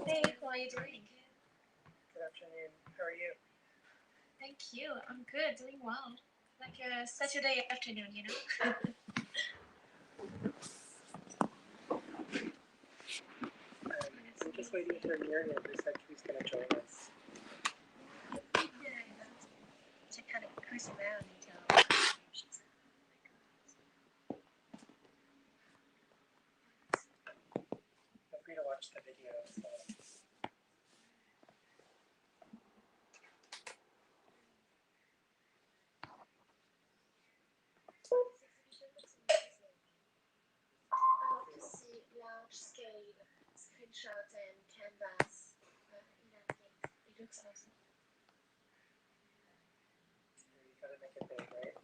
Hey, how are you doing? Good afternoon. How are you? Thank you. I'm good, doing well. Like a Saturday afternoon, you know? I'm just waiting for Miriam, who said she was going to join us. To kind of cruise around until she's Feel free to watch the video. So. I love to see large-scale screenshots and canvas in that game. It looks awesome. You gotta make it big, right?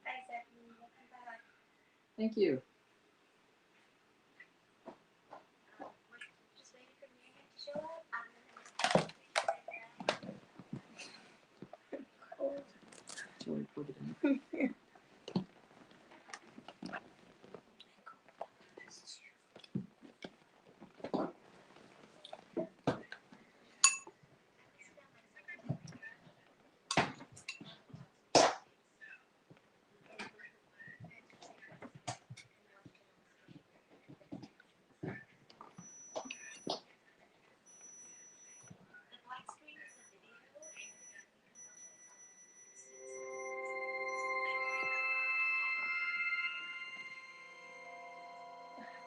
Hi, Stephanie. Welcome back. Thank you. We're just waiting for Miriam to show up. I'm going to Joey, put it in.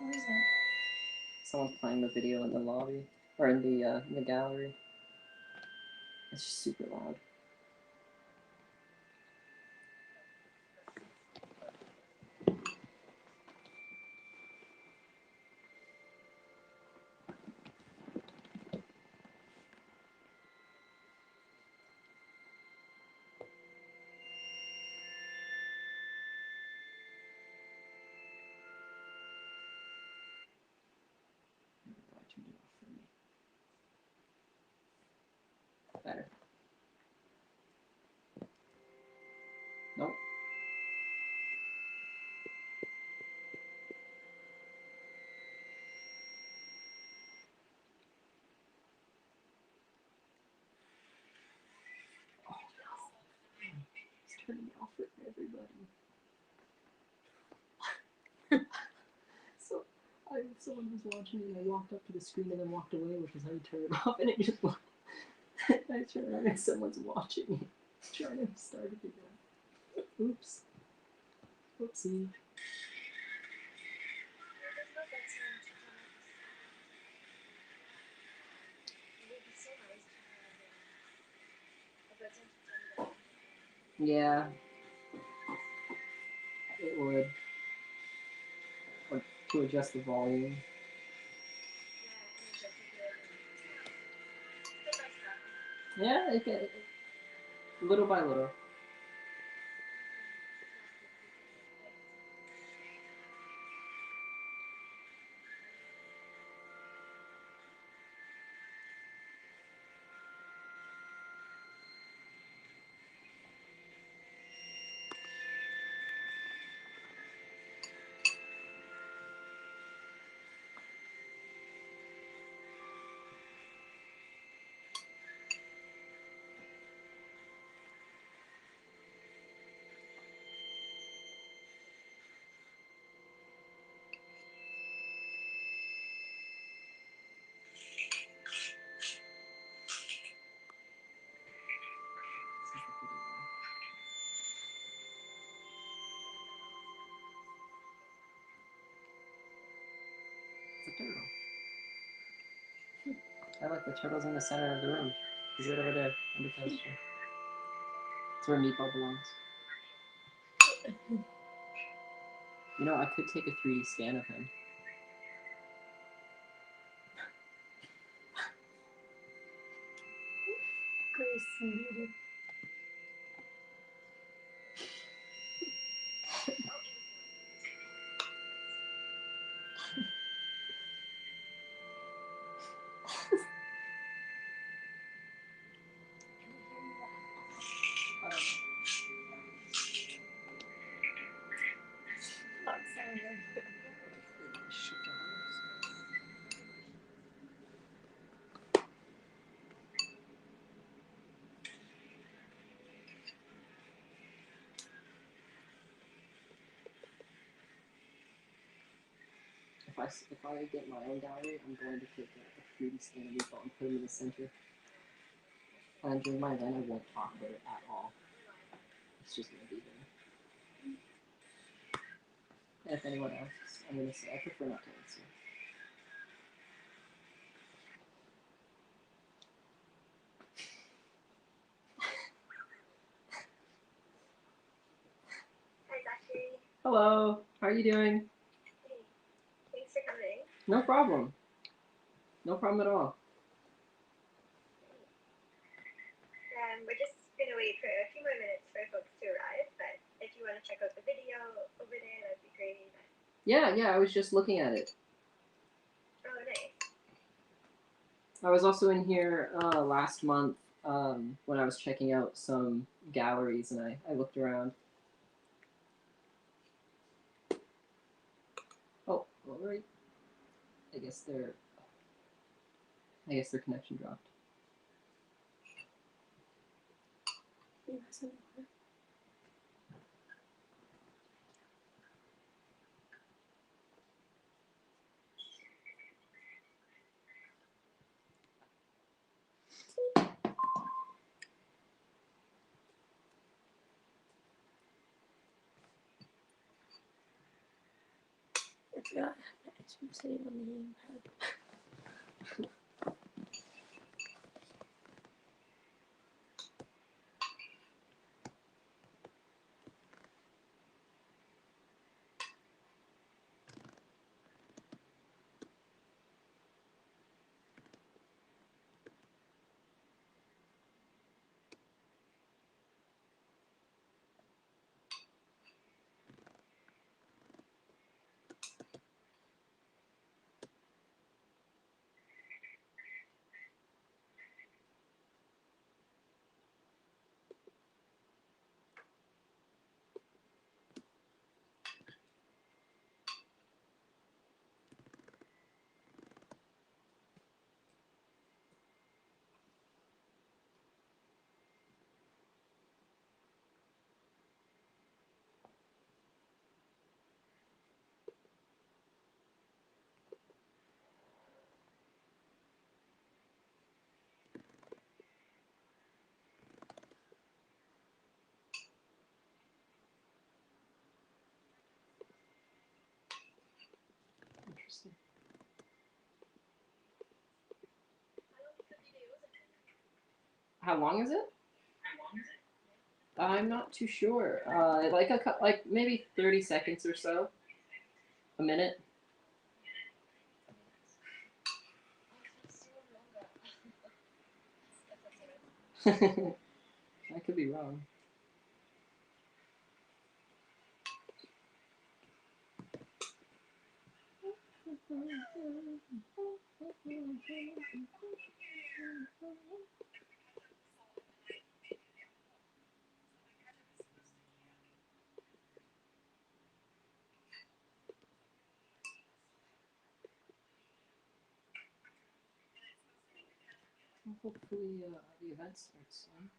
What is that? Someone's playing the video in the lobby or in the gallery. It's just super loud. I turned it off for me. Better. Nope. Oh, it's turning me off for everybody. So, someone was watching and I walked up to the screen and then walked away, which is how you turn it off, and it just I turn around and someone's watching it, trying to start it again. Oops. Oopsie. Yeah. It would. Or to adjust the volume. Yeah, it can, little by little. It's a turtle. I like the turtles in the center of the room. He's right over there, under the poster. It's where Meatball belongs. You know, I could take a 3D scan of him. Grace muted. if I get my own gallery, I'm going to take a 3D scan of each and put them in the center. And during my event, I won't talk about it at all. It's just going to be there. And if anyone asks, I'm going to say I prefer not to answer. Hi, Zachary. Hello, how are you doing? Hey, thanks for coming. No problem. No problem at all. We're just gonna wait for a few more minutes for folks to arrive, but if you want to check out the video over there, that'd be great. Yeah, I was just looking at it. Oh, nice. I was also in here last month when I was checking out some galleries, and I looked around. Oh, all right. I guess their connection dropped. I forgot I'm sitting on the gamepad. Interesting. How long is it? I'm not too sure. Like maybe 30 seconds or so. A minute. I could be wrong. Hopefully the event starts soon.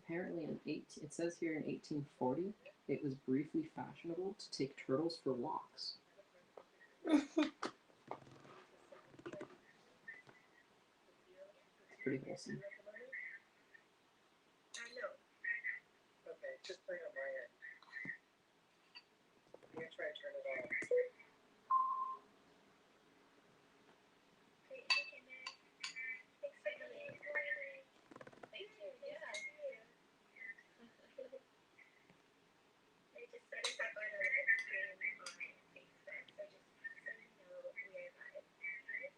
Apparently, it says here in 1840, it was briefly fashionable to take turtles for walks. pretty wholesome. No. Okay, just playing on my end. I'm gonna try and turn it off. Great. Okay, man. Thanks for coming. Thank you. Yeah. I just set us up on a live stream on Facebook, so just so you know, we are live.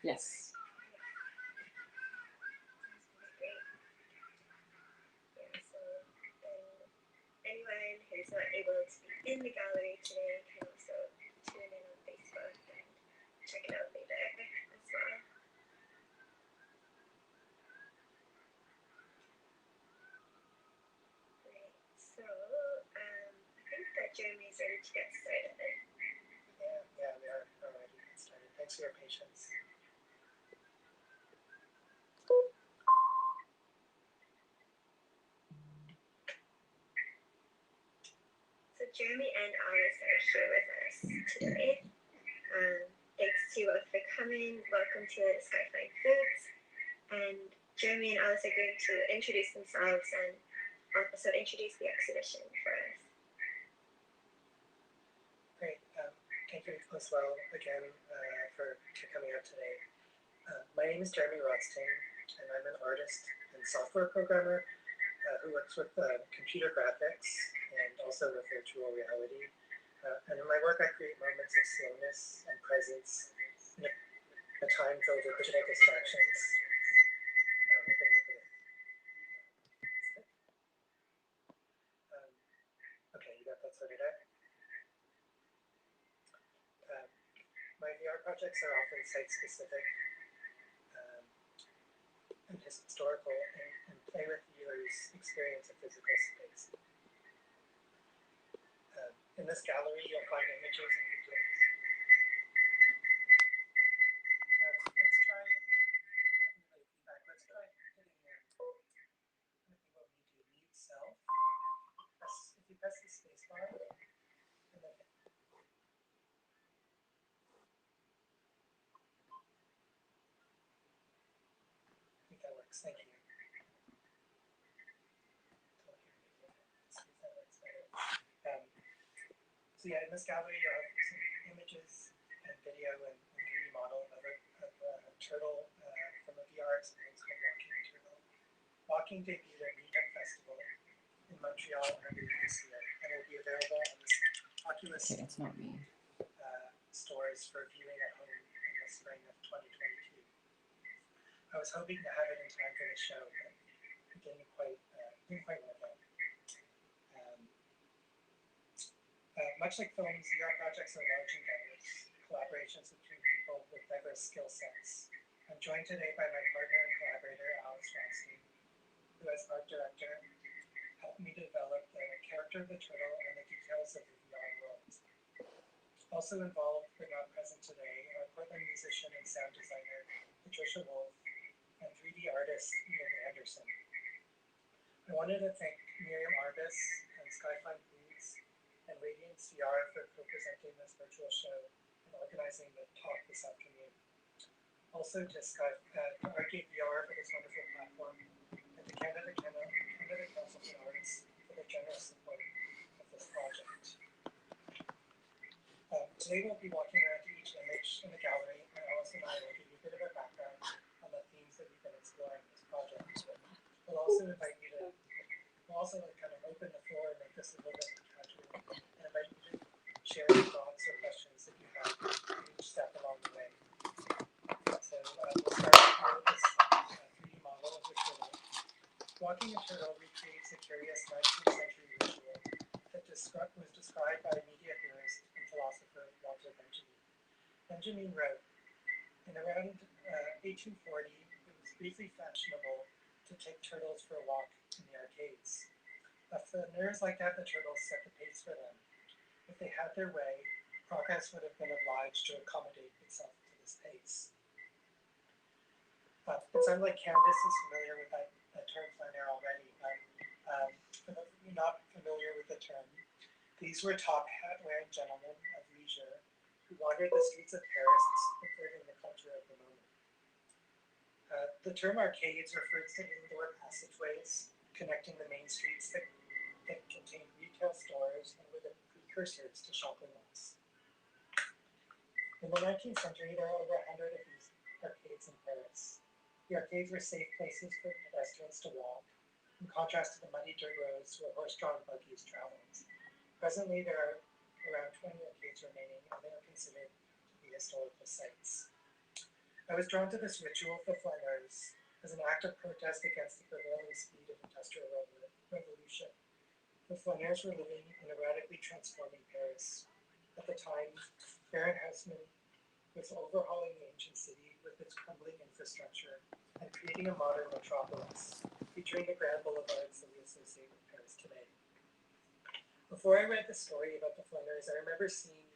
Yes. Great. Yeah, so anyone who's not able to be in the gallery today can also tune in on Facebook and check it out later as well. Great. So I think that Jeremy's ready to get started. Yeah, we are already getting started. Thanks for your patience. So Jeremy and Alice are here with us today. Thanks to you both for coming. Welcome to Skyfine Foods. And Jeremy and Alice are going to introduce themselves and also introduce the exhibition for us. Great. Thank you as well again for coming out today. My name is Jeremy Rotsztain, and I'm an artist and software programmer who works with computer graphics and also with virtual reality. And in my work, I create moments of slowness and presence in a time filled with digital distractions. Okay, you got that sorted out? My VR projects are often site-specific and historical and play with viewers' experience of physical space. In this gallery, you'll find images and videos. Let's try feedback. Let's try hitting what we do, mute self. If you press the space bar, and then I think that works. Thank you. So yeah, in this gallery, you'll have some images and video and 3D model of a turtle from a VR experience called Walking Turtle. Walking debuted at Meetup Festival in Montreal earlier this year, and will be available on the Oculus Okay, it's not me. Stores for viewing at home in the spring of 2022. I was hoping to have it in time for the show, but it didn't quite work out. Much like films, VR projects are large and diverse, collaborations between people with diverse skill sets. I'm joined today by my partner and collaborator, Alice Rotstein, who as art director helped me develop the character of the turtle and the details of the VR world. Also involved but not present today are Portland musician and sound designer Patricia Wolf and 3D artist Ian Anderson. I wanted to thank Miriam Arbus and Skyfine Foods and Radiance VR for co-presenting this virtual show and organizing the talk this afternoon. Also to Arcade VR for this wonderful platform, and to Canada Council for Arts for their generous support of this project. Today we'll be walking around to each image in the gallery, and Alice and I will give you a bit of a background on the themes that we've been exploring in this project. We'll also invite you to, kind of open the floor and make this a little bit more casual, and invite you to share your thoughts or questions that you have each step along the way. So we'll start with this 3D model of the turtle. Walking a turtle recreates a curious 19th century ritual that was described by media theorist and philosopher Walter Benjamin. Benjamin wrote, in around 1840, it was briefly fashionable to take turtles for a walk in the arcades. If the nerds like to have the turtles set the pace for them, if they had their way, progress would have been obliged to accommodate itself to this pace. It sounds like Candace is familiar with that term flaner already, but for those of you not familiar with the term, these were top hat-wearing gentlemen of leisure who wandered the streets of Paris, observing the culture of the moment. The term arcades refers to indoor passageways connecting the main streets that contain retail stores and were the precursors to shopping malls. In the 19th century, there are over 100 of these arcades in Paris. The arcades were safe places for pedestrians to walk, in contrast to the muddy dirt roads where horse-drawn buggies traveled. Presently, there are around 20 arcades remaining, and they are considered to be historical sites. I was drawn to this ritual for flaneurs as an act of protest against the prevailing speed of industrial revolution. The flaneurs were living in a radically transforming Paris. At the time, Baron Haussmann was overhauling the ancient city with its crumbling infrastructure and creating a modern metropolis, featuring the grand boulevards that we associate with Paris today. Before I read the story about the flaneurs, I remember seeing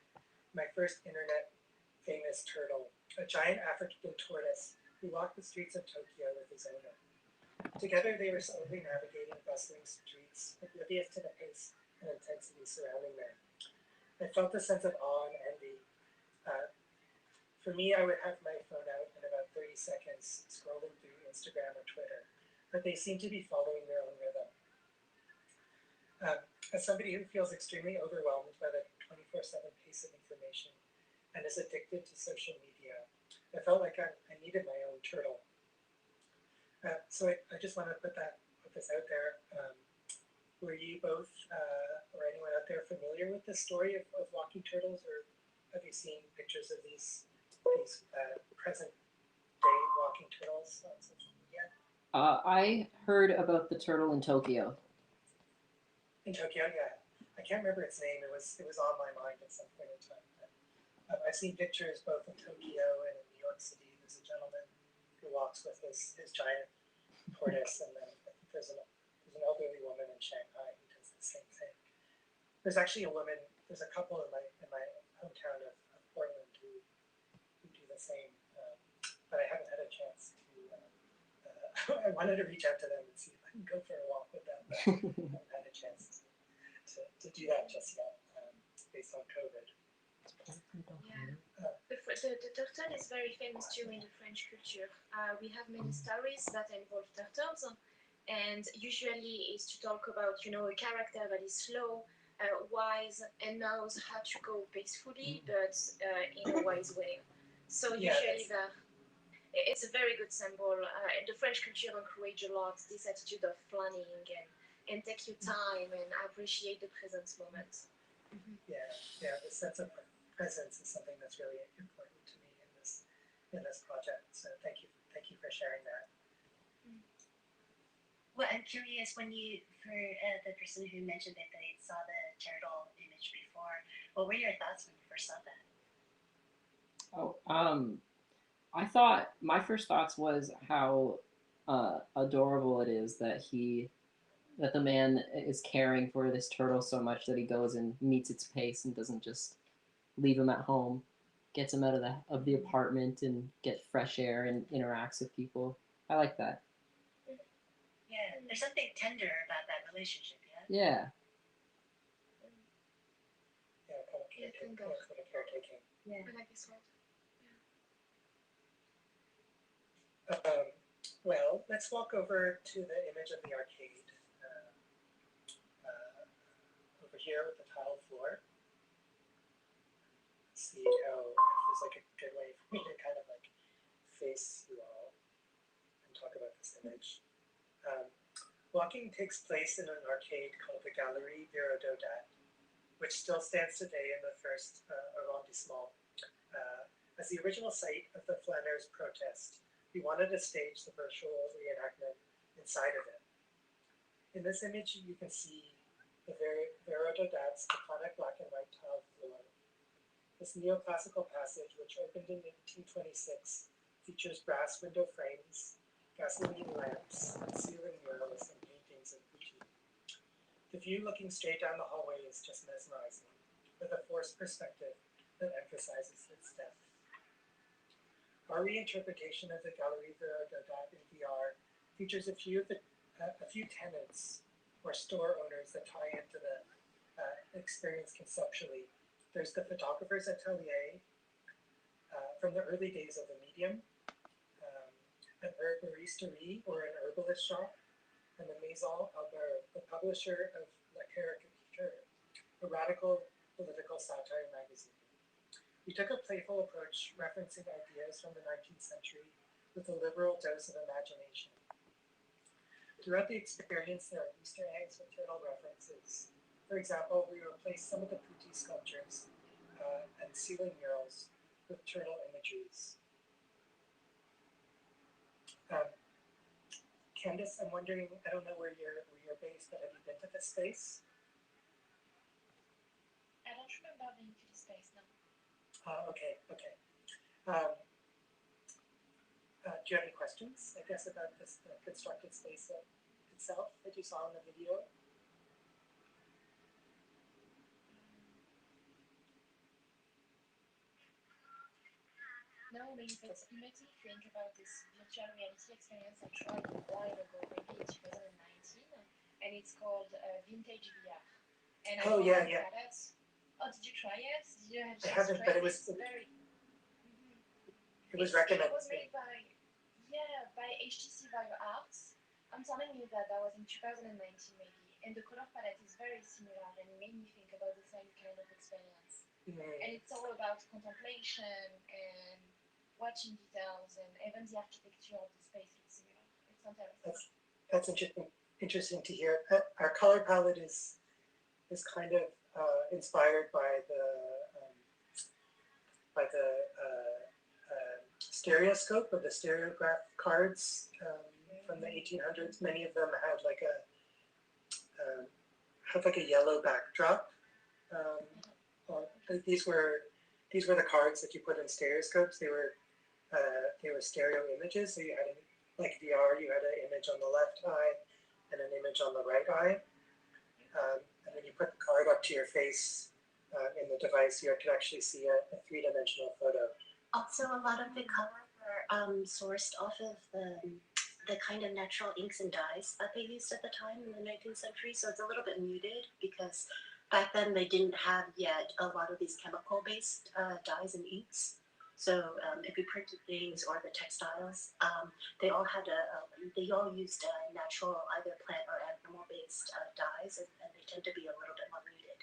my first internet famous turtle, a giant African tortoise who walked the streets of Tokyo with his owner. Together they were slowly navigating bustling streets, oblivious to the pace and intensity surrounding them. I felt a sense of awe and envy. For me, I would have my phone out in about 30 seconds, scrolling through Instagram or Twitter, but they seem to be following their own rhythm. As somebody who feels extremely overwhelmed by the 24/7 pace of information and is addicted to social media, I felt like I needed my own turtle. So I just want to put this out there. Were you both or anyone out there familiar with the story of walking turtles, or have you seen pictures of these present day walking turtles on social media? I heard about the turtle in Tokyo. In Tokyo, yeah. I can't remember its name. It was on my mind at some point in time. But, I've seen pictures both in Tokyo and in New York City. There's a gentleman who walks with his giant tortoise, and then I think there's an elderly woman in Shanghai who does the same thing. There's actually there's a couple in my hometown of Portland who do the same, but I haven't had a chance to. I wanted to reach out to them and see if I can go for a walk with them, but I haven't had a chance to do that just yet, based on COVID. Yeah. The turtle is very famous too in the French culture. We have many stories that involve turtles, and usually it's to talk about, a character that is slow, wise, and knows how to go peacefully, but in a wise way. So usually it's a very good symbol. The French culture encourages a lot this attitude of planning and take your time and appreciate the present moment. Mm-hmm. Yeah, the sense of presence is something that's really important to me in this project. So thank you for sharing that. Well, I'm curious, for the person who mentioned that they saw the turtle image before, what were your thoughts when you first saw that? I thought my first thoughts was how adorable it is that the man is caring for this turtle so much that he goes and meets its pace and doesn't just leave him at home, gets him out of the apartment and get fresh air and interacts with people. I like that. Yeah, there's something tender about that relationship, yeah? Yeah. Yeah, kind of caretaking. Yeah. I like this word. Well, let's walk over to the image of the arcade. Over here with the tiled floor. See how there's like a good way for me to kind of like face you all and talk about this image. Walking takes place in an arcade called the Galerie Rodstein, which still stands today in the first arrondissement. As the original site of the flaneurs' protest, we wanted to stage the virtual reenactment inside of it. In this image, you can see the Rodstein's iconic black and white tiled floor. This neoclassical passage, which opened in 1826, features brass window frames, gasoline lamps, and ceiling murals and paintings of Gucci. The view looking straight down the hallway is just mesmerizing, with a forced perspective that emphasizes its depth. Our reinterpretation of the Galerie Rodstein in VR features a few tenants or store owners that tie into the experience conceptually. There's the photographer's atelier from the early days of the medium. an herboristerie or an herbalist shop, and the Maison Albert, the publisher of La Caricature, a radical political satire magazine. We took a playful approach, referencing ideas from the 19th century with a liberal dose of imagination. Throughout the experience, there are Easter eggs with turtle references. For example, we replaced some of the putti sculptures and ceiling murals with turtle imageries. Candice, I'm wondering, I don't know where you're based, but have you been to this space? I don't remember being to this space now. Okay. Do you have any questions, I guess, about this constructed space itself that you saw in the video? No, maybe, but it makes me think about this virtual reality experience I tried a while ago, maybe in 2019, and it's called Vintage VR. And I yeah. It. Oh, did you try it? Did you have I haven't, but it was It was recommended. It was made by HTC Vive Arts. I'm telling you that was in 2019 maybe, and the color palette is very similar, and it made me think about the same kind of experience. And it's all about contemplation and watching details, and even the architecture of the space looks similar. It's interesting. That's interesting to hear. Our color palette is kind of inspired by the stereoscope or the stereograph cards from the 1800s. Many of them had like a yellow backdrop. These were the cards that you put in stereoscopes. They were stereo images. So you had like VR, you had an image on the left eye and an image on the right eye, and then you put the card up to your face in the device. You could actually see a three-dimensional photo. Also, a lot of the color were sourced off of the kind of natural inks and dyes that they used at the time in the 19th century. So it's a little bit muted because back then they didn't have yet a lot of these chemical-based dyes and inks. So if you printed things or the textiles, they all used natural either plant or animal-based dyes, and they tend to be a little bit more muted.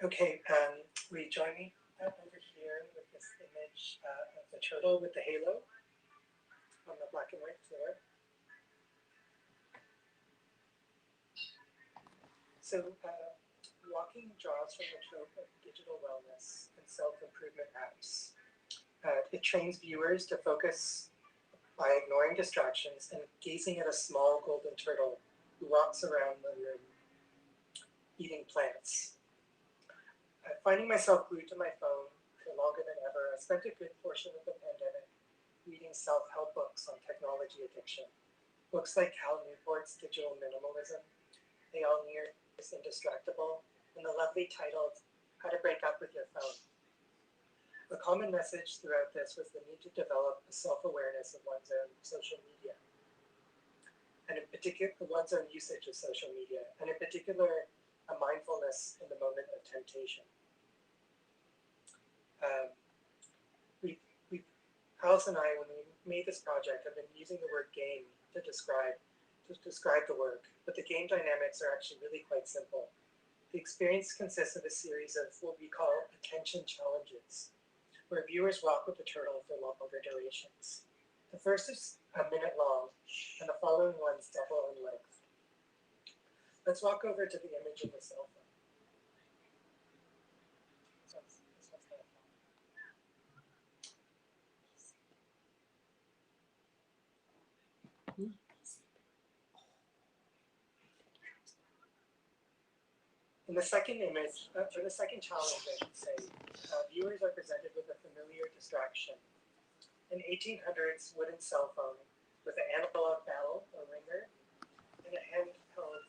Okay, will you join me over here with this image of the turtle with the halo on the black and white floor? So, walking draws from the trope of digital wellness and self-improvement apps. It trains viewers to focus by ignoring distractions and gazing at a small golden turtle who walks around the room eating plants. Finding myself glued to my phone for longer than ever, I spent a good portion of the pandemic reading self-help books on technology addiction. Books like Cal Newport's Digital Minimalism, They All Near is Indistractable, and the lovely titled How to Break Up with Your Phone. A common message throughout this was the need to develop a self-awareness of one's own social media, and in particular, one's own usage of social media, and in particular, a mindfulness in the moment of temptation. Alice and I, when we made this project, have been using the word game to describe the work, but the game dynamics are actually really quite simple. The experience consists of a series of what we call attention challenges, where viewers walk with the turtle for longer durations. The first is a minute long, and the following ones double in length. Let's walk over to the image of the cell phone. This one's kind of fun. In the second image, or the second challenge, I should say, viewers are presented with a familiar distraction. An 1800s wooden cell phone with an analog bell or ringer and a handheld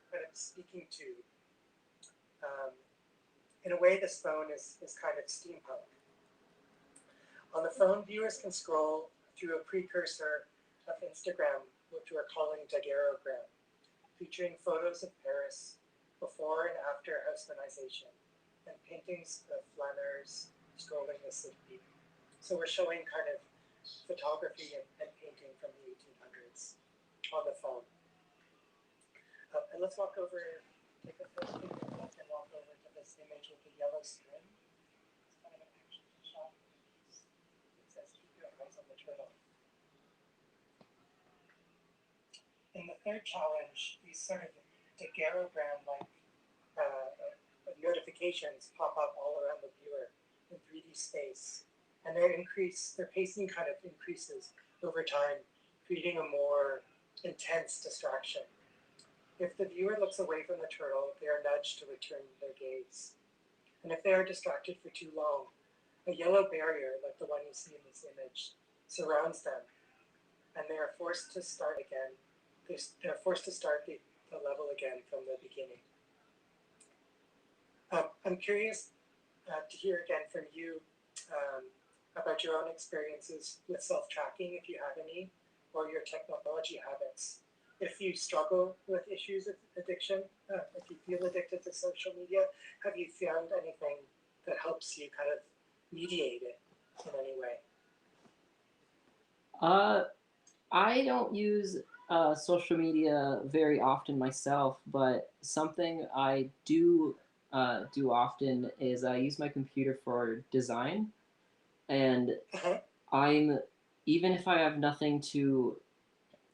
kind of speaking tube. In a way, this phone is kind of steampunk. On the phone, viewers can scroll through a precursor of Instagram, which we're calling daguerreogram, featuring photos of Paris before and after Haussmannization. and paintings of flâneurs strolling the city. So we're showing kind of photography and painting from the 1800s on the phone. And let's walk over, take a look and walk over to this image with the yellow skin. It's kind of an action shot. It says, keep your eyes on the turtle. In the third challenge, these sort of daguerreogram-like notifications pop up all around the viewer in 3D space. And their pacing kind of increases over time, creating a more intense distraction. If the viewer looks away from the turtle, they are nudged to return their gaze. And if they are distracted for too long, a yellow barrier, like the one you see in this image, surrounds them, and they are forced to start again. They're forced to start the level again from the beginning. I'm curious to hear again from you about your own experiences with self-tracking, if you have any, or your technology habits. If you struggle with issues of addiction, if you feel addicted to social media, have you found anything that helps you kind of mediate it in any way? I don't use social media very often myself, but something I do often is I use my computer for design, and I'm even if I have nothing to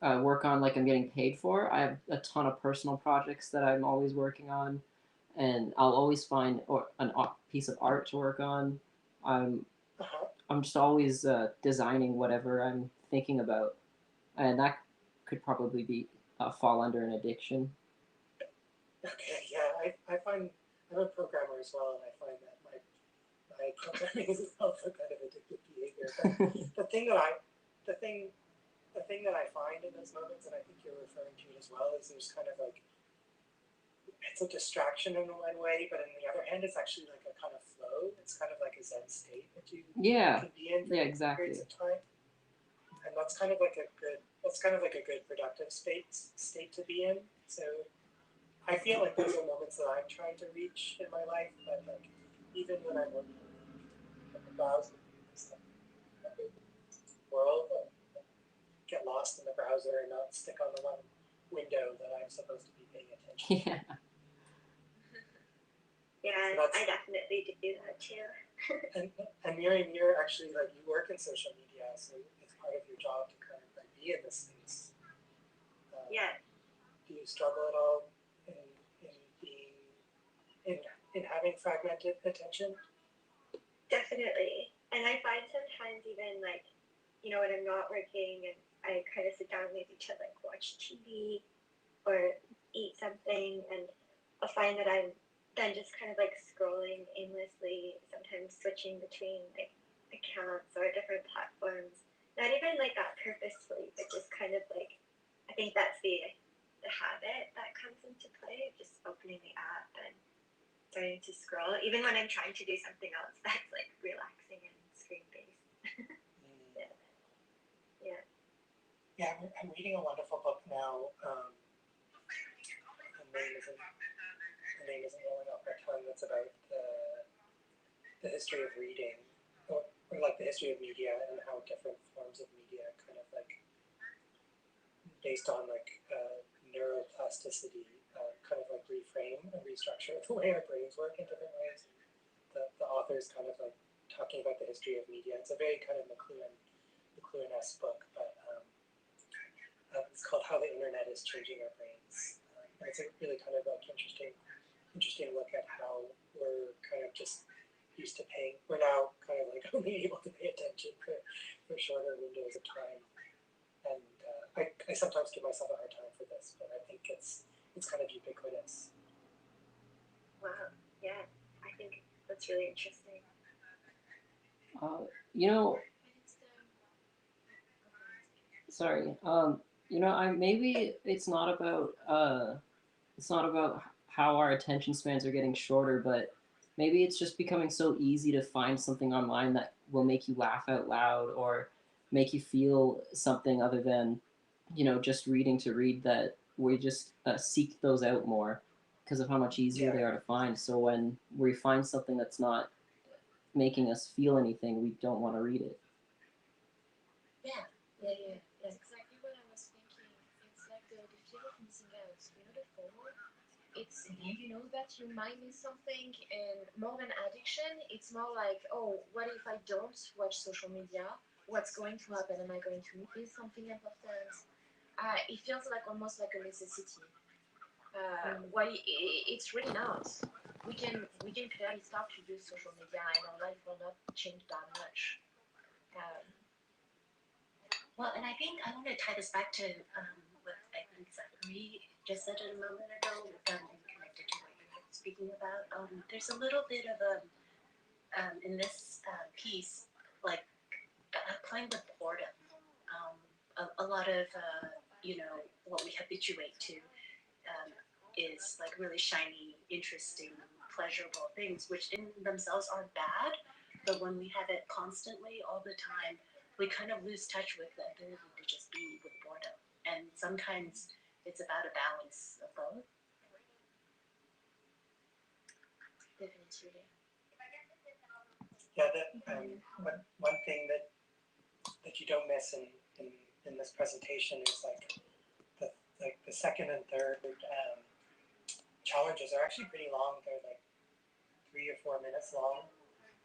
work on like I'm getting paid for, I have a ton of personal projects that I'm always working on, and I'll always find a piece of art to work on. I'm just always designing whatever I'm thinking about, and that could probably be fall under an addiction. Okay, yeah, I find I'm a programmer as well, and I find that my programming is also kind of addictive behavior. But the thing that I find in those moments, and I think you're referring to it as well, is there's kind of like it's a distraction in one way, but on the other hand, it's actually like a kind of flow. It's kind of like a Zen state that you can be in for exactly. periods of time, and that's kind of like a good productive state to be in. So I feel like those are moments that I'm trying to reach in my life, but like even when I'm working in the browser, world, get lost in the browser and not stick on the one window that I'm supposed to be paying attention. Yeah, so I definitely do that too. and Miriam, you're actually like you work in social media, so it's part of your job to kind of like be in this space. Yeah. Do you struggle at all in being in having fragmented attention? Definitely, and I find sometimes even like, you know, when I'm not working and I kind of sit down maybe to like watch TV or eat something, and I'll find that I'm then just kind of like scrolling aimlessly, sometimes switching between like accounts or different platforms. Not even like that purposefully, but just kind of like, I think that's the habit that comes into play, just opening the app and starting to scroll, even when I'm trying to do something else that's like relaxing and screen based. Yeah, I'm reading a wonderful book now. The name isn't rolling off my tongue. That's about the history of reading, or like the history of media and how different forms of media kind of like based on like neuroplasticity, kind of like reframe and restructure the way our brains work in different ways. The author's kind of like talking about the history of media. It's a very kind of McLuhan-esque book, but it's called How the Internet is Changing Our Brains. It's a really kind of like interesting look at how we're kind of just used to paying. We're now kind of like only able to pay attention for shorter windows of time. And I sometimes give myself a hard time for this, but I think it's kind of ubiquitous. Wow, yeah, I think that's really interesting. You know, sorry. You know, maybe it's not about how our attention spans are getting shorter, but maybe it's just becoming so easy to find something online that will make you laugh out loud or make you feel something other than, you know, just reading to read, that we just seek those out more. because of how much easier they are to find. So when we find something that's not making us feel anything, we don't want to read it. Yeah. That's exactly what I was thinking. It's like the fear of missing out. You know, the FOMO. It's you know that you might miss something, and more than addiction, it's more like, oh, what if I don't watch social media? What's going to happen? Am I going to miss something important? It feels like almost like a necessity. Well, it's really not. We can clearly start to use social media, and our life will not change that much. Um, Well, and I think I want to tie this back to what I think Zachary just said a moment ago, and connected to what you were speaking about. There's a little bit of in this piece, like a kind of boredom. A lot of what we habituate to is like really shiny, interesting, pleasurable things, which in themselves aren't bad, but when we have it constantly all the time, we kind of lose touch with the ability to just be with boredom. And sometimes it's about a balance of both. Definitely. Yeah, one thing that you don't miss in this presentation is the second and third challenges are actually pretty long. They're like 3 or 4 minutes long,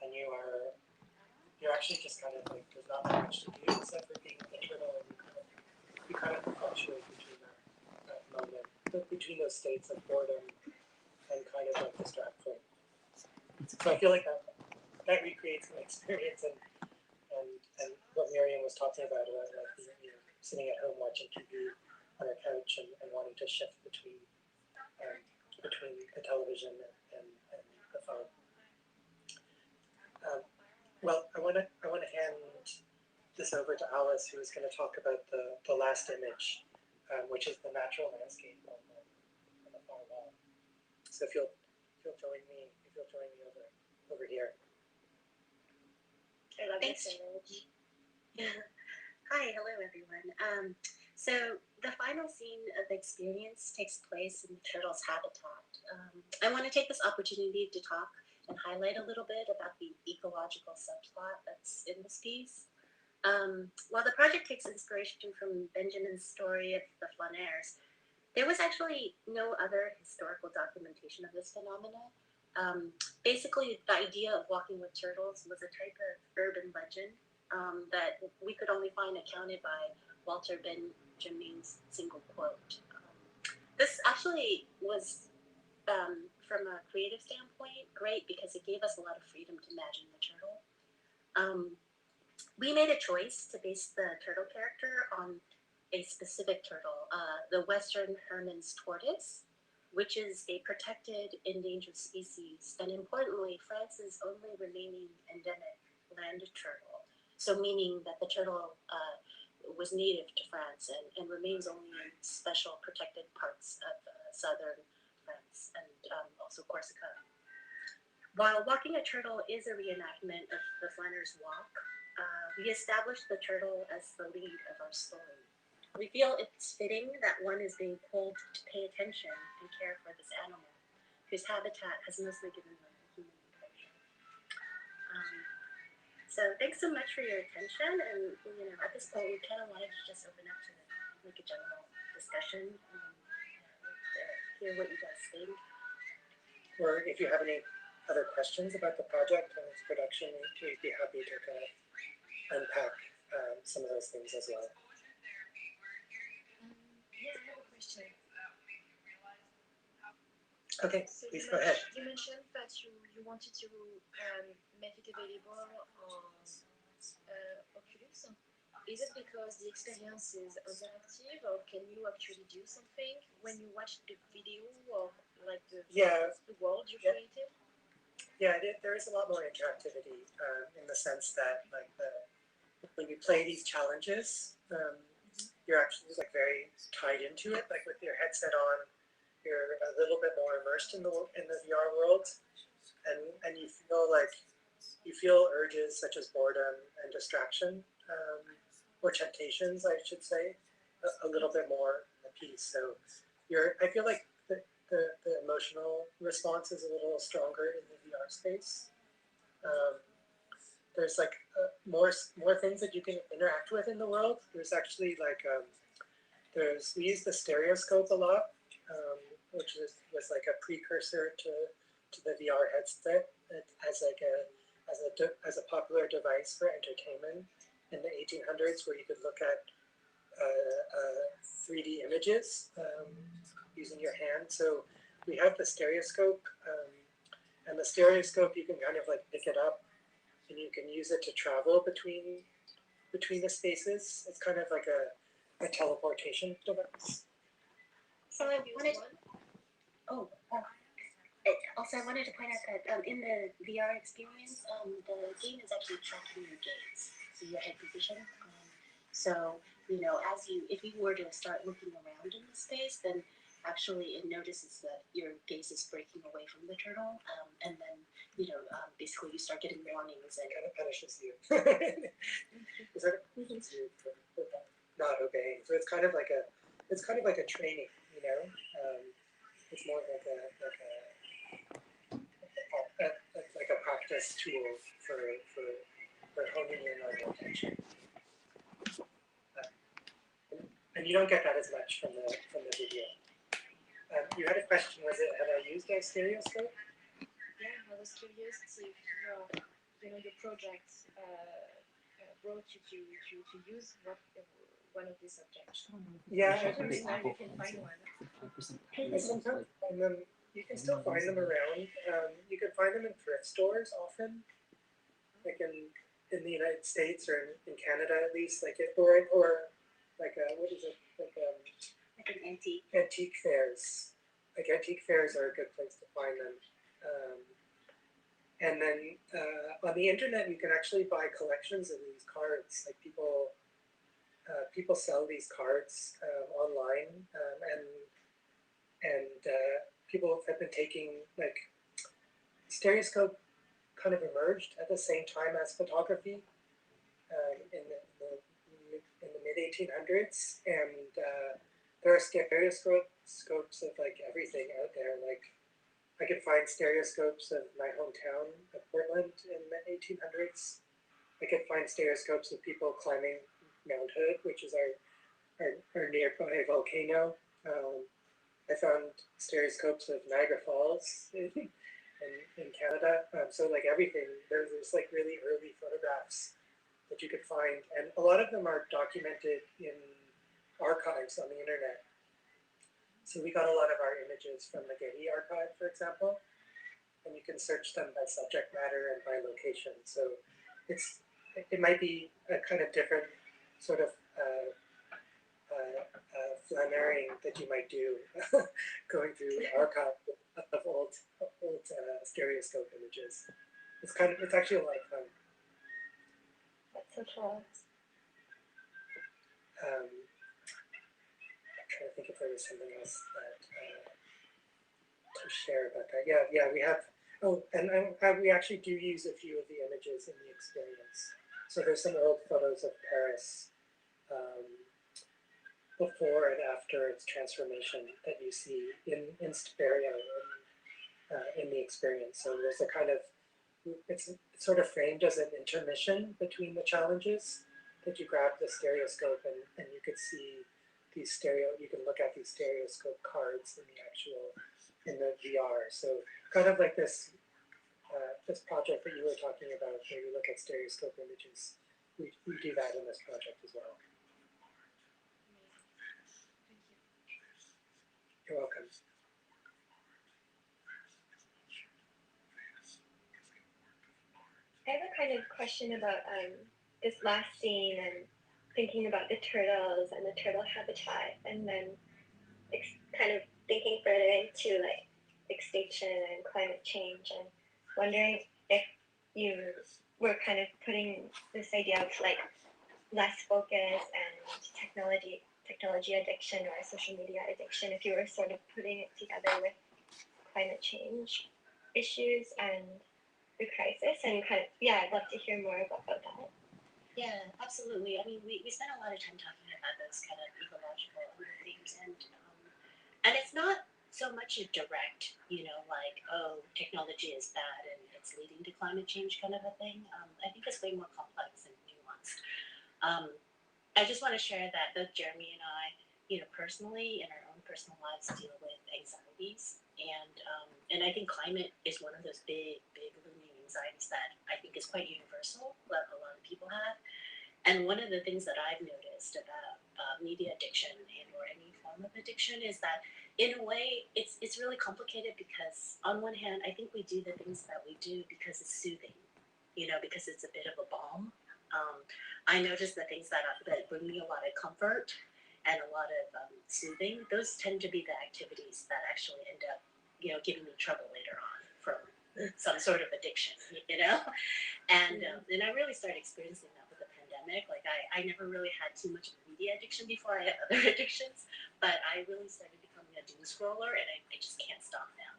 and you're actually just kind of like, there's not that much to do except for being with the turtle, and you kind of fluctuate between that moment, between those states of boredom and kind of like distraction. So I feel like that recreates an experience, and what Miriam was talking about like sitting at home watching TV on her couch and wanting to shift between the television and the phone. Well, I want to hand this over to Alice, who is going to talk about the last image, which is the natural landscape on the far wall. So if you'll join me over here. I love Thanks. this image. Hi, hello everyone. So the final scene of the experience takes place in the turtle's habitat. I want to take this opportunity to talk and highlight a little bit about the ecological subplot that's in this piece. While the project takes inspiration from Benjamin's story of the Flaneurs, there was actually no other historical documentation of this phenomena. Basically, the idea of walking with turtles was a type of urban legend that we could only find accounted by Walter Benjamin's single quote. This actually was, from a creative standpoint, great because it gave us a lot of freedom to imagine the turtle. We made a choice to base the turtle character on a specific turtle, the Western Hermann's tortoise, which is a protected endangered species, and importantly, France's only remaining endemic land turtle. So meaning that the turtle was native to France and remains only in special protected parts of southern France and also Corsica. While walking a turtle is a reenactment of the Flaneurs Walk, we established the turtle as the lead of our story. We feel it's fitting that one is being pulled to pay attention and care for this animal, whose habitat has mostly given them a human enclosure. So thanks so much for your attention, and at this point we kind of wanted to just open up to like a general discussion and hear what you guys think. Or if you have any other questions about the project and its production, we'd be happy to kind of unpack some of those things as well. Yeah, I have a question. Okay, So please go ahead. You mentioned that you wanted to make it available on Oculus. Is it because the experience is interactive, or can you actually do something when you watch the video or like the world you created? Yeah, there is a lot more interactivity in the sense that like when you play these challenges, you're actually like very tied into it. Like with your headset on, you're a little bit more immersed in the VR world, and you feel urges such as boredom and distraction, or temptations, I should say, a little bit more in the piece. So I feel like the emotional response is a little stronger in the VR space. There's like more things that you can interact with in the world. There's actually like we use the stereoscope a lot, which was like a precursor to the VR headset as like as a popular device for entertainment in the 1800s, where you could look at 3D images using your hand. So we have the stereoscope, and the stereoscope you can kind of like pick it up, and you can use it to travel between the spaces. It's kind of like a teleportation device. So I wanted. Also, I wanted to point out that in the VR experience, the game is actually tracking your gaze, so your head position. So if you were to start looking around in the space, then actually it notices that your gaze is breaking away from the turtle, and then basically you start getting warnings and Kind of punishes you. Is that punishes you for not obeying? So it's kind of like a training, it's more like a practice tool for honing in on your attention. And you don't get that as much from the video. You had a question, was it, had I used a stereoscope? Yeah, I was curious if your project brought you to use one of these objects. Yeah, you can find one. I sometimes find them. You can still find them around. You can find them in thrift stores often, like in the United States or in Canada at least, or like what is it, like an antique. Antique fairs. Like antique fairs are a good place to find them. And then on the internet, you can actually buy collections of these cards. Like people sell these cards online, and people have been taking, like, stereoscope kind of emerged at the same time as photography in the mid 1800s, and there are stereoscopes of like everything out there. Like I could find stereoscopes of my hometown of Portland in the 1800s. I could find stereoscopes of people climbing Mount Hood, which is our nearby volcano. I found stereoscopes of Niagara Falls in Canada. So like everything, there's like really early photographs that you could find, and a lot of them are documented in archives on the internet. So we got a lot of our images from the Getty archive, for example, and you can search them by subject matter and by location. So it might be a kind of different sort of flanneering that you might do going through the archive of old stereoscope images. It's actually a lot of fun. That's so cool. I'm trying to think if there was something else that to share about that. Yeah, we have. Oh, and we actually do use a few of the images in the experience. So there's some old photos of Paris before and after its transformation that you see in stereo in the experience. So there's a kind of, it's sort of framed as an intermission between the challenges, that you grab the stereoscope and you could see these you can look at these stereoscope cards in the VR. So kind of like this project that you were talking about, where you look at stereoscope images. We do that in this project as well. You're welcome. I have a kind of question about this last scene and thinking about the turtles and the turtle habitat, and then kind of thinking further into like extinction and climate change, and wondering if you were kind of putting this idea of like less focus and technology addiction or social media addiction, if you were sort of putting it together with climate change issues and the crisis, and kind of, I'd love to hear more about that. Yeah, absolutely. I mean, we spent a lot of time talking about those kind of ecological themes, and it's not so much a direct, like, oh, technology is bad and it's leading to climate change kind of a thing. I think it's way more complex and nuanced. I just want to share that both Jeremy and I, personally in our own personal lives deal with anxieties. And I think climate is one of those big, big looming anxieties that I think is quite universal, that a lot of people have. And one of the things that I've noticed about media addiction and or any form of addiction is that in a way it's really complicated because on one hand I think we do the things that we do because it's soothing, because it's a bit of a balm. I notice the things that bring me a lot of comfort and a lot of soothing, those tend to be the activities that actually end up, giving me trouble later on from some sort of addiction, And I really started experiencing that with the pandemic. Like I never really had too much of a media addiction before. I had other addictions, but I really started becoming a doom scroller, and I just can't stop now,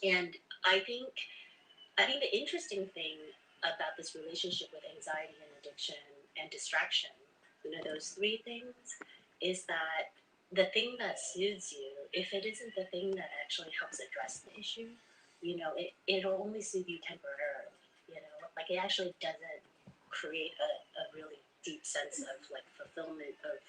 And I think the interesting thing about this relationship with anxiety and addiction and distraction, those three things, is that the thing that soothes you, if it isn't the thing that actually helps address the issue, it'll only soothe you temporarily. Like it actually doesn't create a really deep sense of like fulfillment of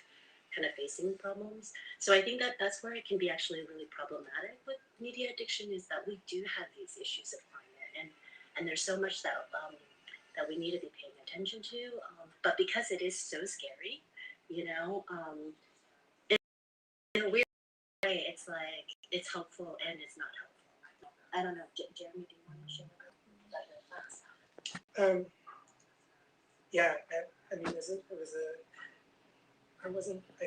kind of facing problems. So I think that's where it can be actually really problematic with media addiction, is that we do have these issues of climate, and there's so much that we need to be paying attention to. But because it is so scary, in a weird way, it's like it's helpful and it's not helpful. I don't know, Jeremy, do you want to share about your thoughts? Yeah, I mean, I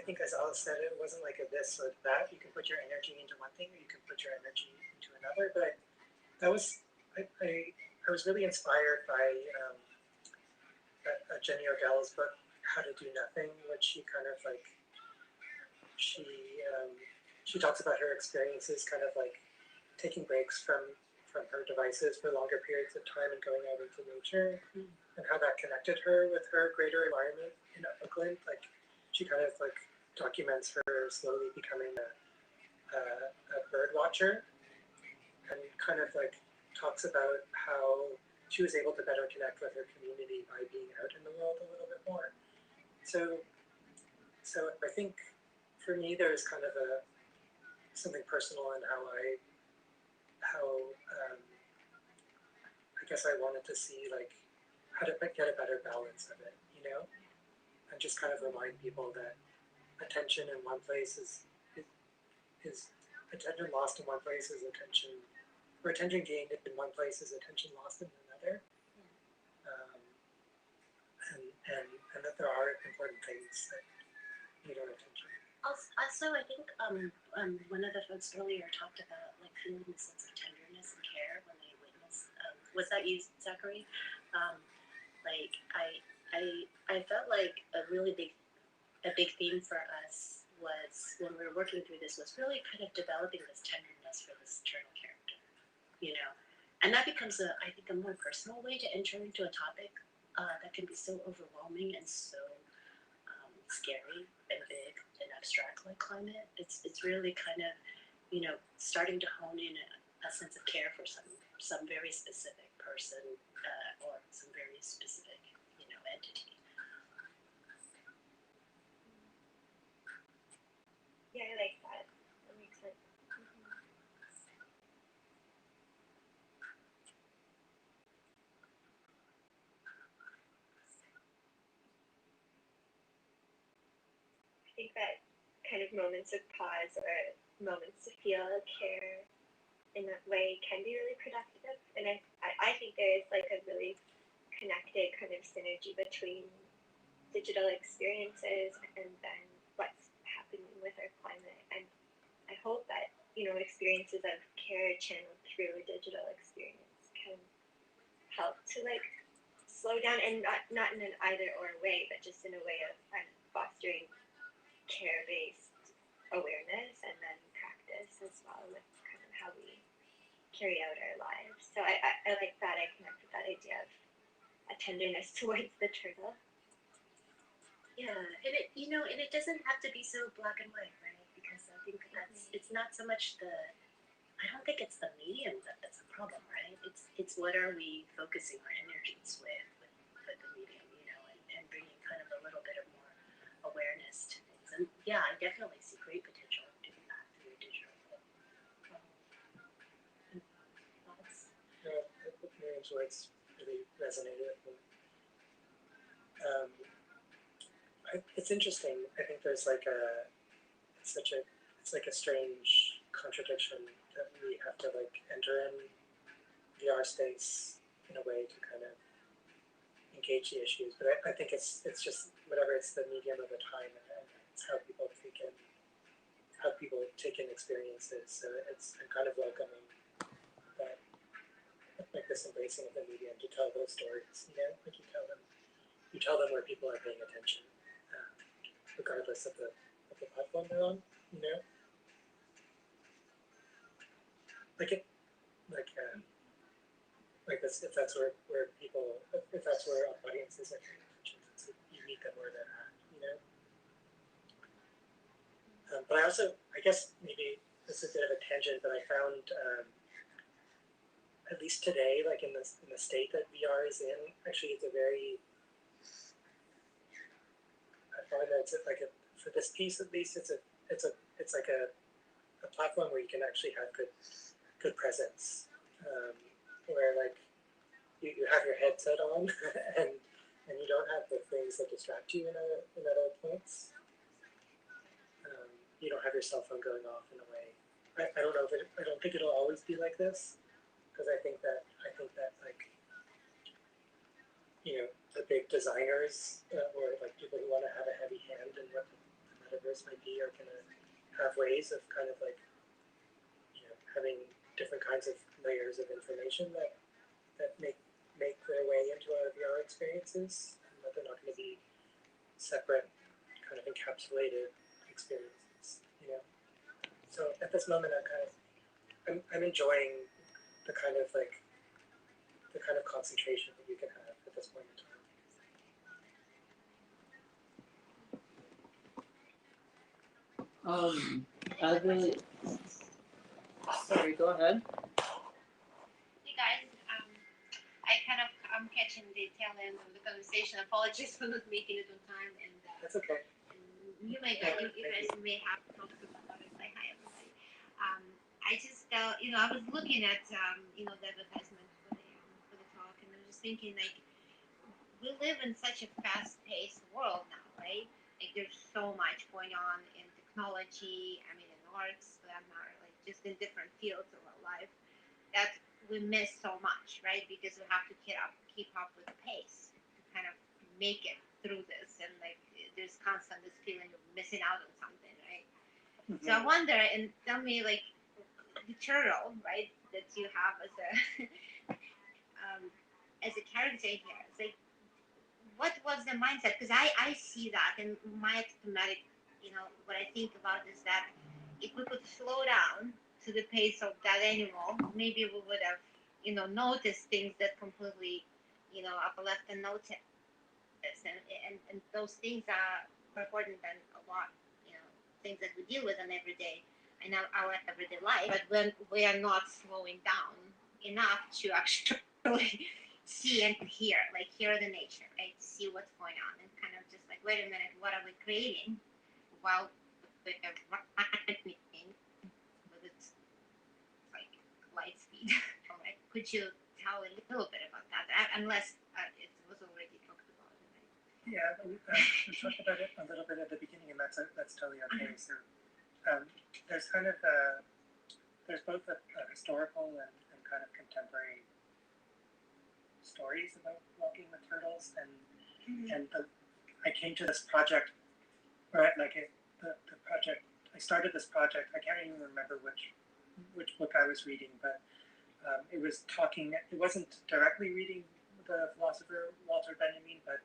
think as Alice said, it wasn't like a this or that. You can put your energy into one thing or you can put your energy into another. But I was really inspired by Jenny Odell's book, How to Do Nothing, which she kind of like, she talks about her experiences kind of like taking breaks from her devices for longer periods of time and going out into nature, and how that connected her with her greater environment in Oakland. Like she kind of like documents her slowly becoming a bird watcher, and kind of like talks about how she was able to better connect with her community by being out in the world a little bit more. So I think for me there's kind of something personal in how I guess I wanted to see like how to get a better balance of it, and just kind of remind people that attention in one place is attention lost in one place is attention, or attention gained in one place is attention lost in another, and that there are important things that need our attention. Also, I think one of the folks earlier talked about like feeling a sense of tenderness and care when they witness. Was that you, Zachary? Like I felt like a big theme for us was when we were working through this was really kind of developing this tenderness for this eternal character, and that becomes I think a more personal way to enter into a topic that can be so overwhelming and so scary and big and abstract like climate. It's really kind of starting to hone in a sense of care for some very specific person or some very specific entity. Yeah, I like that. That makes sense. I think that kind of moments of pause or moments to feel care in that way can be really productive. And I think there is like a really connected kind of synergy between digital experiences and then what's happening with our climate. And I hope that, experiences of care channeled through a digital experience can help to like slow down, and not in an either or way, but just in a way of fostering care-based awareness and then practice as well with kind of how we carry out our lives. So I like that. I connect with that idea of a tenderness towards the turtle. Yeah, and it doesn't have to be so black and white, right? Because think it's not so much I don't think it's the medium that's a problem, right? It's what are we focusing our energies with the medium, and bringing kind of a little bit of more awareness to things. And yeah, I definitely see great potential in doing that through digital. Thoughts? Yeah, your insights really resonated with me. It's interesting. I think there's like it's like a strange contradiction that we have to like enter in VR space in a way to kind of engage the issues. But I think it's just whatever, it's the medium of the time, and it's how people take in experiences. So I'm kind of welcoming that, like this embracing of the medium to tell those stories. Like you tell them where people are paying attention, regardless of the platform they're on. Like this, if that's where audiences are paying attention, so you meet them where they're at. But I guess maybe this is a bit of a tangent, but I found at least today, like in the state that VR is in, actually it's I find that it's like for this piece at least, it's like a platform where you can actually have good presence, where like you have your headset on and you don't have the things that distract you in other points. You don't have your cell phone going off in a way. I don't know I don't think it'll always be like this, because I think that like the big designers or like people who want to have a heavy hand in what the metaverse might be are gonna have ways of kind of like having different kinds of layers of information that make their way into our VR experiences, and that they're not going to be separate, kind of encapsulated experiences. So at this moment, I'm enjoying the kind of concentration that you can have at this point in time. I really. Sorry, go ahead. Hey guys, I'm catching the tail end of the conversation. Apologies for not making it on time, and that's okay. You guys may have talked about it. Say hi, everybody. I just, I was looking at, the advertisement for the talk, and I was just thinking, like, we live in such a fast-paced world now, right? Like, there's so much going on in technology. I mean, in arts, for that matter, like, just in different fields of our life, that we miss so much, right? Because we have to keep up with the pace to kind of make it through this, and like there's constant this feeling of missing out on something, right? Mm-hmm. So I wonder, and tell me, like, the turtle, right, that you have as a character here, it's like, what was the mindset? Because I see that, and my automatic, what I think about is that if we could slow down to the pace of that animal, maybe we would have, noticed things that completely, left unnoticed. And those things are important than a lot, things that we deal with in everyday, in our everyday life. But when we are not slowing down enough to actually see and hear the nature, right? See what's going on, and kind of just like, wait a minute, what are we creating while we're running with its like light speed? All right. Could you tell a little bit about that, unless it was already talked about? Yeah, we talked about it a little bit at the beginning, and that's totally okay. So there's kind of there's both a historical and kind of contemporary stories about walking with turtles, and I came to this project, right? Like the project, I started this project. I can't even remember which book I was reading, but it was talking. It wasn't directly reading the philosopher Walter Benjamin, but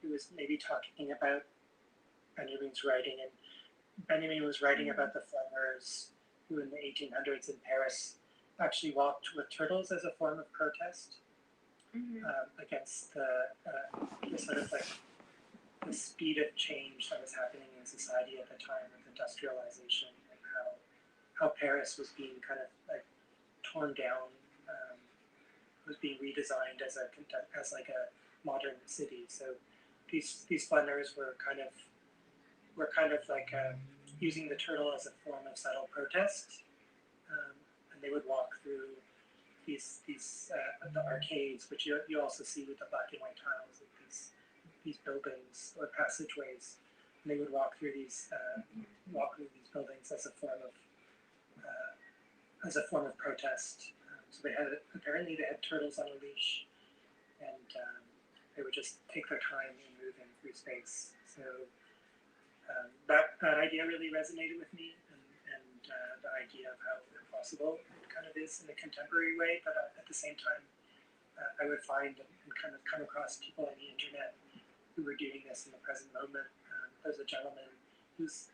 it was maybe talking about Benjamin's writing, and Benjamin was writing about the farmers who in the 1800s in Paris actually walked with turtles as a form of protest against the sort of like the speed of change that was happening in society at the time of industrialization, and how Paris was being kind of like torn down, was being redesigned as like a modern city. So these splendors were kind of like using the turtle as a form of subtle protest, and they would walk through these the arcades, which you also see with the black and white tiles of these buildings or passageways. And they would walk through these buildings as a form of protest. So apparently they had turtles on a leash, and they would just take their time in moving through space. So that idea really resonated with me, and the idea of how impossible it kind of is in a contemporary way, but at the same time, I would find and kind of come across people on the internet who were doing this in the present moment. There's a gentleman who's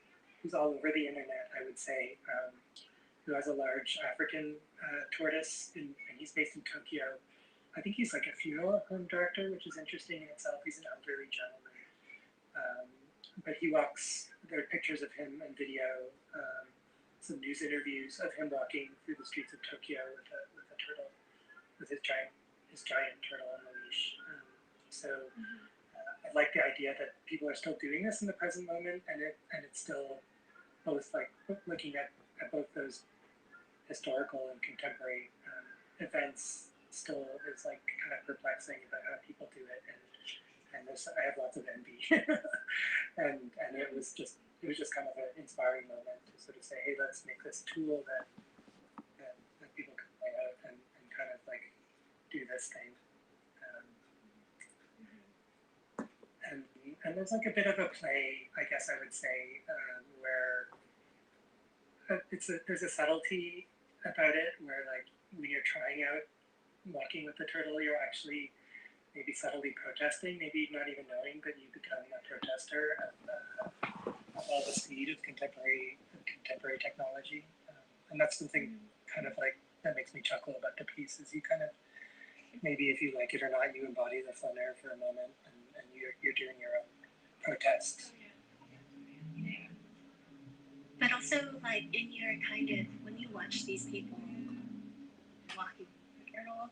all over the internet, I would say, who has a large African tortoise, and he's based in Tokyo. I think he's like a funeral home director, which is interesting in itself. He's an elderly gentleman. But he walks, there are pictures of him and video, some news interviews of him walking through the streets of Tokyo with a turtle, with his giant turtle on the leash. I like the idea that people are still doing this in the present moment, and it's still both like looking at both those historical and contemporary events still is like kind of perplexing about how people do it, and I have lots of envy, and it was just kind of an inspiring moment to sort of say, hey, let's make this tool that people can play out and kind of like do this thing. And there's like a bit of a play, I guess I would say, where there's a subtlety about it, where like when you're trying out walking with the turtle, you're actually maybe subtly protesting, maybe not even knowing that you become a protester of all the speed of contemporary technology. And that's something kind of like that makes me chuckle about the piece, is you kind of, maybe if you like it or not, you embody the flaner for a moment, and you're doing your own protest. But also, like, in your kind of, when you watch these people walking the turtle,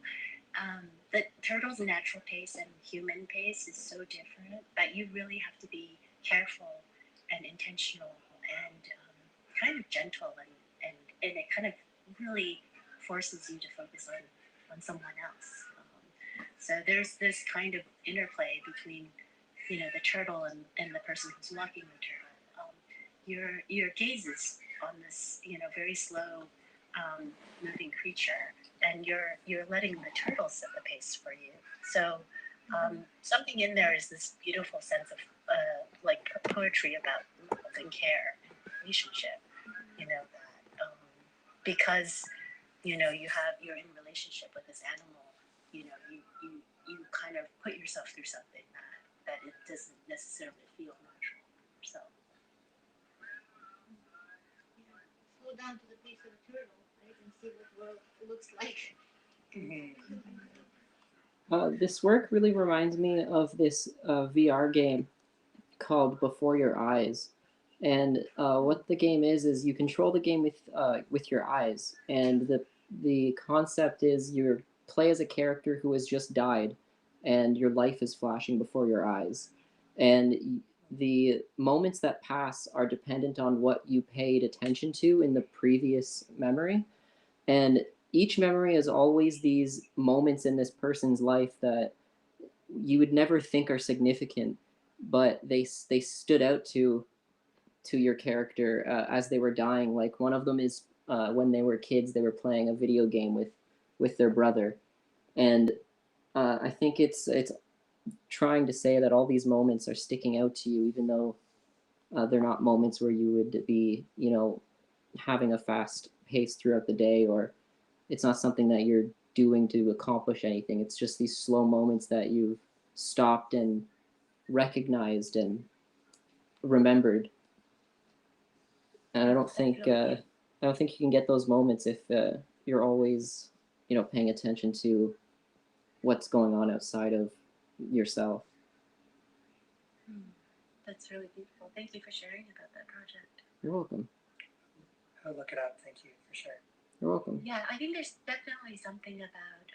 the turtle's natural pace and human pace is so different that you really have to be careful and intentional and kind of gentle, and it kind of really forces you to focus on someone else. So there's this kind of interplay between, you know, the turtle and the person who's walking the turtle. Your gaze is on this, you know, very slow moving creature, and you're letting the turtle set the pace for you. So something in there is this beautiful sense of like poetry about love and care and relationship. You know, that because you know you're in relationship with this animal. You know, you kind of put yourself through something that it doesn't necessarily feel natural for yourself. Slow down to the pace of a turtle, right, and see what the world looks like. This work really reminds me of this VR game called Before Your Eyes, and what the game is you control the game with your eyes, and the concept is you play as a character who has just died, and your life is flashing before your eyes, and the moments that pass are dependent on what you paid attention to in the previous memory, and each memory is always these moments in this person's life that you would never think are significant, but they stood out to your character as they were dying. Like one of them is when they were kids, they were playing a video game with their brother, and I think it's trying to say that all these moments are sticking out to you, even though they're not moments where you would be, you know, having a fast pace throughout the day, or it's not something that you're doing to accomplish anything. It's just these slow moments that you've stopped and recognized and remembered. And I don't think you can get those moments if you're always, you know, paying attention to what's going on outside of yourself. That's really beautiful. Thank you for sharing about that project. You're welcome. look it up. Thank you for sure. You're welcome. Yeah, I think there's definitely something about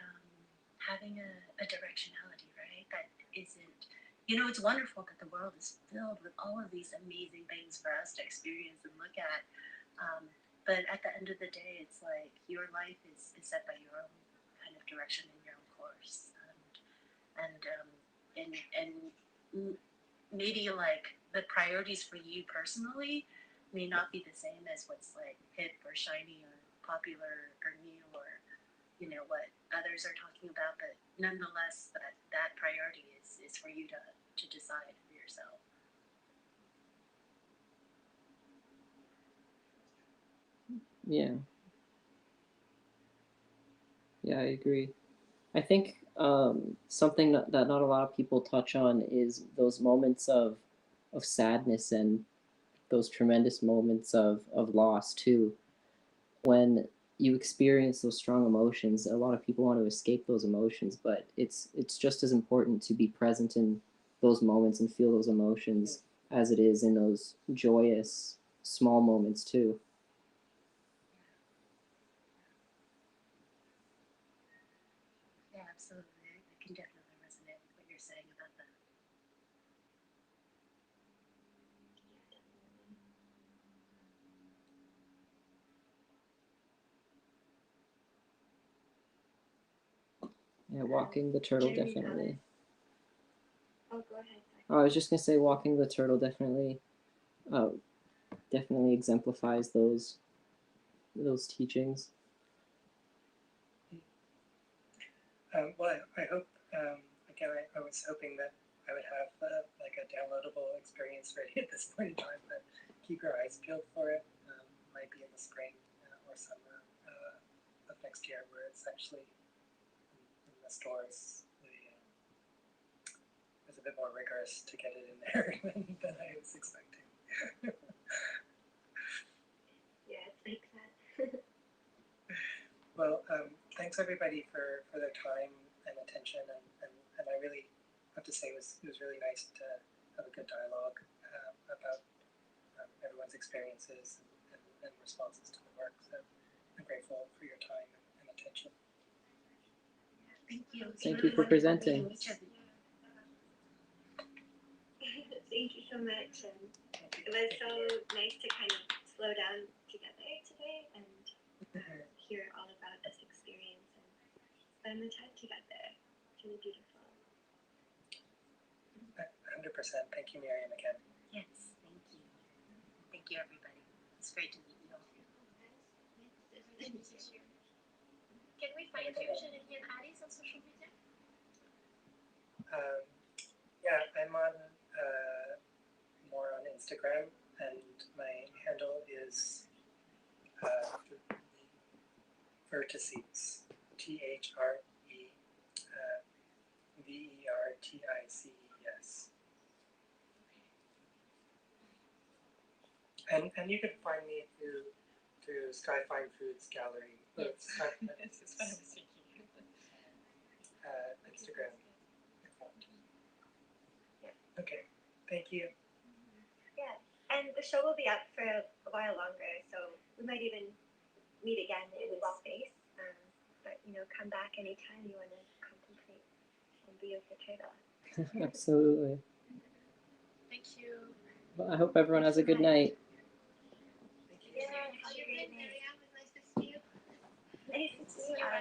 having a directionality, right? That isn't, it's wonderful that the world is filled with all of these amazing things for us to experience and look at. But at the end of the day, it's like your life is set by your own kind of direction and your own course. And maybe like the priorities for you personally may not be the same as what's like hip or shiny or popular or new or what others are talking about, but nonetheless that priority is for you to decide for yourself. Yeah. Yeah, I agree. I think something that not a lot of people touch on is those moments of sadness and those tremendous moments of loss too. When you experience those strong emotions, a lot of people want to escape those emotions, but it's just as important to be present in those moments and feel those emotions as it is in those joyous small moments too. Yeah, absolutely. I can definitely resonate with what you're saying about that. Yeah, walking the turtle Jeremy, definitely. Oh, go ahead. Oh, I was just gonna say walking the turtle definitely definitely exemplifies those teachings. Well, I hope, again, I was hoping that I would have like a downloadable experience ready at this point in time, but keep your eyes peeled for it. Might be in the spring or summer of next year where it's actually in the stores. It's a bit more rigorous to get it in there than I was expecting. Yeah, it's like that. Well, thanks everybody for their time and attention, and I really have to say it was really nice to have a good dialogue about everyone's experiences and responses to the work. So I'm grateful for your time and attention. Thank you. Thank you for presenting. Thank you so much. And it was so nice to kind of slow down together today and hear all about this experience and spend the time together. It's really beautiful. 100%. Thank you, Miriam, again. Yes, thank you. Thank you, everybody. It's great to meet you all. Can we find you, Jeremy and Alice, on social media? Yeah, I'm on more on Instagram, and my handle is Vertices, THREVERTICES. And you can find me through Skyfine Foods Gallery. Yes. Instagram account. Okay, thank you. Yeah, and the show will be up for a while longer, so we might even meet again in this space. But come back anytime you want to contemplate and be with the turtle. Absolutely. Thank you. Well, I hope everyone has a good night. Yeah, have a great night. Nice to see you, Alex.